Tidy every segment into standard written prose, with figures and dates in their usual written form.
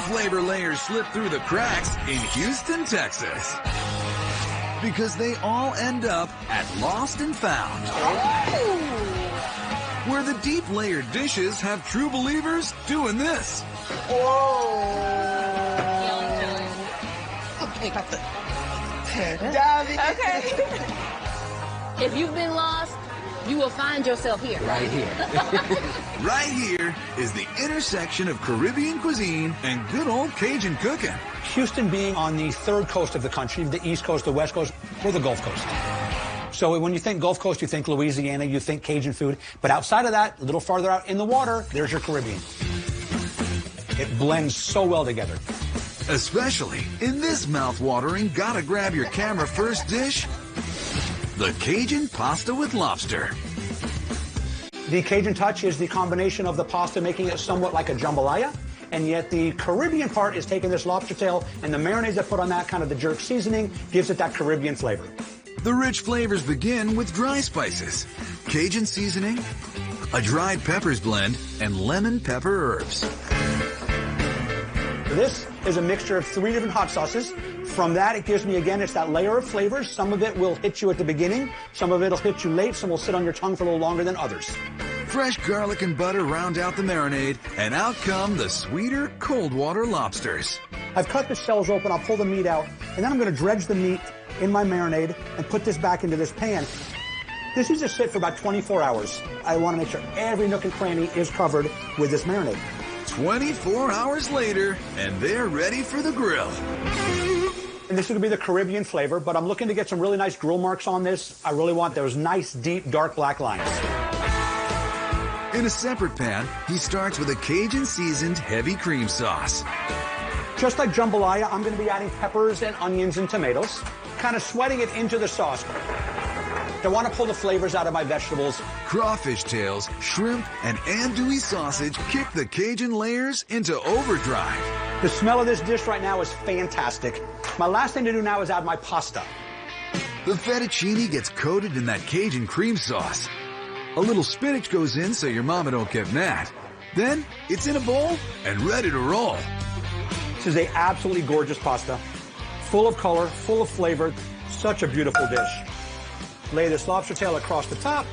flavor layers slip through the cracks in Houston, Texas. Because they all end up at Lost and Found. Where the deep layered dishes have true believers doing this. Okay. If you've been lost, you will find yourself here. Right here. Right here is the intersection of Caribbean cuisine and good old Cajun cooking. Houston being on the third coast of the country, the East Coast, the West Coast, or the Gulf Coast. So when you think Gulf Coast, you think Louisiana, you think Cajun food. But outside of that, a little farther out in the water, there's your Caribbean. It blends so well together. Especially in this mouth-watering, gotta grab your camera first dish, the Cajun pasta with lobster. The Cajun touch is the combination of the pasta making it somewhat like a jambalaya, and yet the Caribbean part is taking this lobster tail and the marinades that put on that, kind of the jerk seasoning, gives it that Caribbean flavor. The rich flavors begin with dry spices, Cajun seasoning, a dried peppers blend, and lemon pepper herbs. This is a mixture of 3 different hot sauces. From that, it gives me, again, it's that layer of flavors. Some of it will hit you at the beginning. Some of it will hit you late. Some will sit on your tongue for a little longer than others. Fresh garlic and butter round out the marinade, and out come the sweeter cold water lobsters. I've cut the shells open. I'll pull the meat out, and then I'm going to dredge the meat in my marinade and put this back into this pan. This needs to sit for about 24 hours. I want to make sure every nook and cranny is covered with this marinade. 24 hours later, and they're ready for the grill. And this is going to be the Caribbean flavor, but I'm looking to get some really nice grill marks on this. I really want those nice, deep, dark black lines. In a separate pan, he starts with a Cajun-seasoned heavy cream sauce. Just like jambalaya, I'm going to be adding peppers and onions and tomatoes, kind of sweating it into the sauce. I want to pull the flavors out of my vegetables. Crawfish tails, shrimp, and andouille sausage kick the Cajun layers into overdrive. The smell of this dish right now is fantastic. My last thing to do now is add my pasta. The fettuccine gets coated in that Cajun cream sauce. A little spinach goes in so your mama don't get mad. Then it's in a bowl and ready to roll. This is an absolutely gorgeous pasta. Full of color, full of flavor, such a beautiful dish. Lay this lobster tail across the top,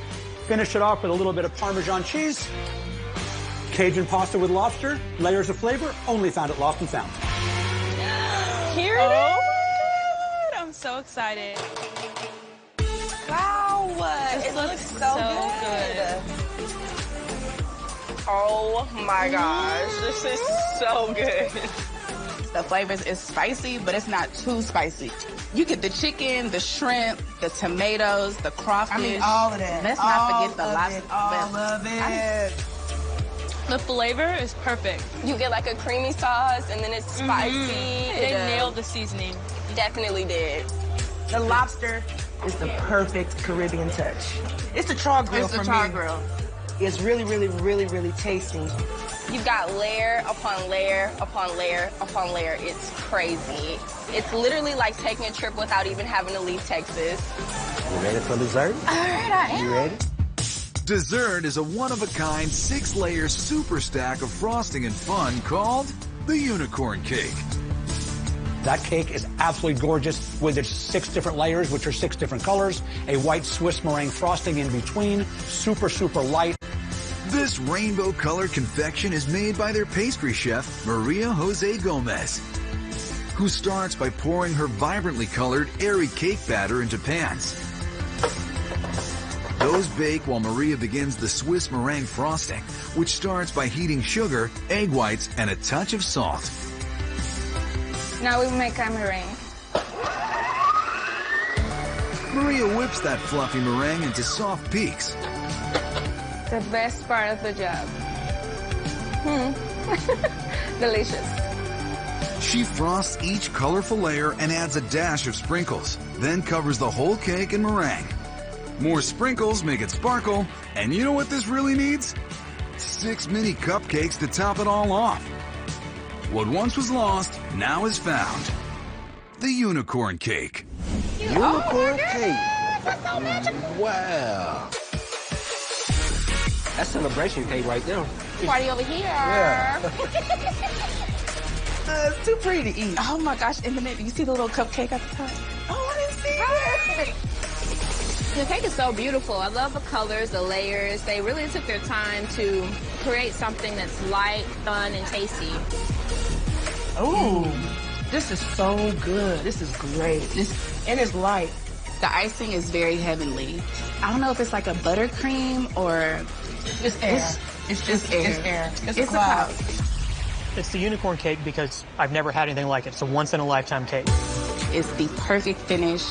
finish it off with a little bit of Parmesan cheese. Cajun pasta with lobster, layers of flavor, only found at Lost and Found. Here it is! I'm so excited. Wow, It looks so good. Oh my gosh, this is so good. The flavors is spicy, but it's not too spicy. You get the chicken, the shrimp, the tomatoes, the crawfish. I mean, all of that. Let's not forget the lobster. All of it. The flavor is perfect. You get like a creamy sauce, and then it's spicy. They nailed the seasoning. Definitely did. The lobster is the perfect Caribbean touch. It's the char grill It's the for char me. grill. It's really, really, really, really tasty. You've got layer upon layer upon layer upon layer. It's crazy. It's literally like taking a trip without even having to leave Texas. You ready for dessert? All right, I am. You ready? Dessert is a one-of-a-kind 6-layer super stack of frosting and fun called the unicorn cake. That cake is absolutely gorgeous with its 6 different layers, which are 6 different colors, a white Swiss meringue frosting in between, super, super light. This rainbow-colored confection is made by their pastry chef, Maria Jose Gomez, who starts by pouring her vibrantly colored, airy cake batter into pans. Those bake while Maria begins the Swiss meringue frosting, which starts by heating sugar, egg whites, and a touch of salt. Now we make a meringue. Maria whips that fluffy meringue into soft peaks. The best part of the job. Delicious. She frosts each colorful layer and adds a dash of sprinkles, then covers the whole cake in meringue. More sprinkles make it sparkle, and you know what this really needs? 6 mini cupcakes to top it all off. What once was lost, now is found. The unicorn cake. Unicorn cake. That's so magical. Wow. That's celebration cake right there. Party over here. Yeah. It's too pretty to eat. Oh my gosh, and then you see the little cupcake at the top? Oh, I didn't see that. The cake is so beautiful. I love the colors, the layers. They really took their time to create something that's light, fun, and tasty. Ooh, this is so good. This is great. And it's light. The icing is very heavenly. I don't know if it's like a buttercream or It's air. It's just air. It's air. It's a cloud. It's the unicorn cake because I've never had anything like it. It's a once-in-a-lifetime cake. It's the perfect finish.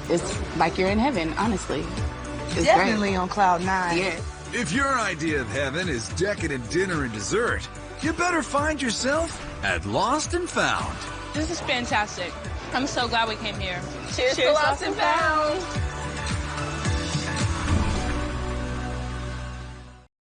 It's like you're in heaven, honestly. It's Definitely great. on cloud 9. Yeah. If your idea of heaven is decadent dinner and dessert, you better find yourself at Lost and Found. This is fantastic. I'm so glad we came here. Cheers to Lost and Found.